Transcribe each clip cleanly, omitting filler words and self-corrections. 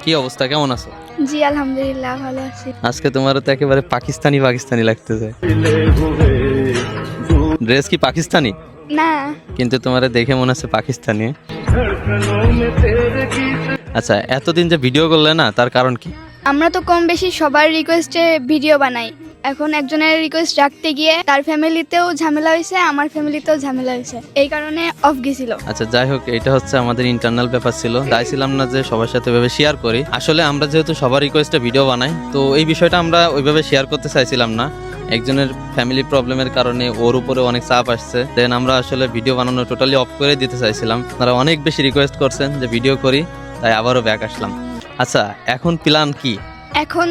কি অবস্থা, কেমন আছো? জি আলহামদুলিল্লাহ ভালো আছি। আজকে তোমার তো একেবারে পাকিস্তানি পাকিস্তানি লাগতেছে। ড্রেস কি পাকিস্তানি? না, কিন্তু তোমারে দেখে মনে হচ্ছে পাকিস্তানি। আচ্ছা, এতদিন যে ভিডিও করলে না, তার কারণ কি? আমরা তো কম বেশি সবার রিকোয়েস্টে ভিডিও বানাই। এখন একজনের রিকোয়েস্ট রাখতে গিয়ে তার ফ্যামিলিতেও ঝামেলা হয়েছে, আমার ফ্যামিলিতেও ঝামেলা হয়েছে, এই কারণে অফ গেছিল। আচ্ছা যাই হোক, এটা হচ্ছে আমাদের ইন্টারনাল ব্যাপার ছিল, চাইছিলাম না যে সবার সাথে ওইভাবে শেয়ার করি। আসলে আমরা যেহেতু সবার রিকোয়েস্টে ভিডিও বানাই, তো এই বিষয়টা আমরা ওইভাবে শেয়ার করতে চাইছিলাম না। একজনের ফ্যামিলি প্রবলেমের কারণে ওর উপরে অনেক চাপ আসছে, দেন আমরা আসলে ভিডিও বানানো টোটালি অফ করে দিতে চাইছিলাম। আপনারা অনেক বেশি রিকোয়েস্ট করছেন যে ভিডিও করি, তাই আবারও ব্যাক আসলাম। আচ্ছা, এখন প্ল্যান কি? এখন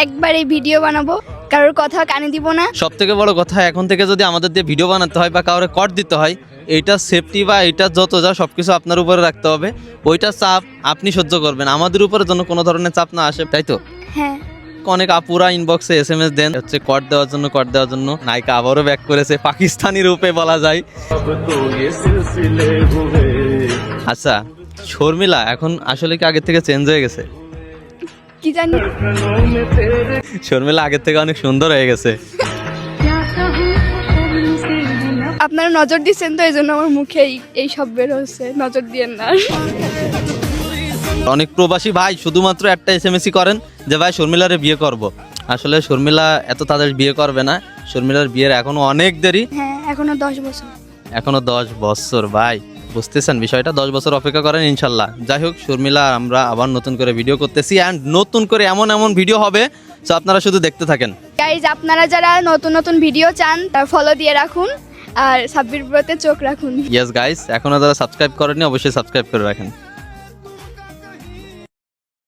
একবারে ভিডিও বানাবো, কারোর কথা কানে দিব না। সব থেকে বড় কথা, এখন থেকে যদি আমাদের দিয়ে ভিডিও বানাতে হয় বা কাউরে কট দিতে হয়, এইটা সেফটি বা এইটা যত যা সবকিছু আপনার উপরে রাখতে হবে। ওইটা চাপ আপনি সহ্য করবেন, আমাদের উপরে যেন কোনো ধরনের চাপ না আসে, তাই তো? হ্যাঁ, অনেক আপুরা ইনবক্সে SMS দেন হচ্ছে কট দেওয়ার জন্য। নায়িকা আবারও ব্যাক করেছে পাকিস্তানি রূপে বলা যায়। আচ্ছা, শর্মিলা এখন আসলে কি আগের থেকে চেঞ্জ হয়ে গেছে? কি জানি। শর্মিলা আগের থেকে অনেক সুন্দর হয়ে গেছে। আপনারা নজর দিচ্ছেন তো, এই জন্য আমার মুখে এই সব বের হচ্ছে, নজর দিয়েন না। অনেক প্রবাসী ভাই শুধুমাত্র একটা SMS করেন যে ভাই শর্মিলারে বিয়ে করব। আসলে শর্মিলা এত তাড়াতাড়ি বিয়ে করবে না, শর্মিলার বিয়ের এখনো অনেক দেরি। হ্যাঁ, এখনো 10 বছর। এখনো 10 বছর ভাই, বুঝতেছেন বিষয়টা? 10 বছর অপেক্ষা করেন ইনশাল্লাহ। যাই হোক, শর্মিলা আমরা আবার নতুন করে ভিডিও করতেছি, অ্যান্ড নতুন করে এমন ভিডিও হবে, তো আপনারা শুধু দেখতে থাকেন। গাইজ, আপনারা যারা নতুন ভিডিও চান তারা ফলো দিয়ে রাখুন আর সাব্বির ব্রতে চোখ রাখুন। ইয়েস গাইস, এখনো যারা সাবস্ক্রাইব করেননি অবশ্যই সাবস্ক্রাইব করে রাখেন।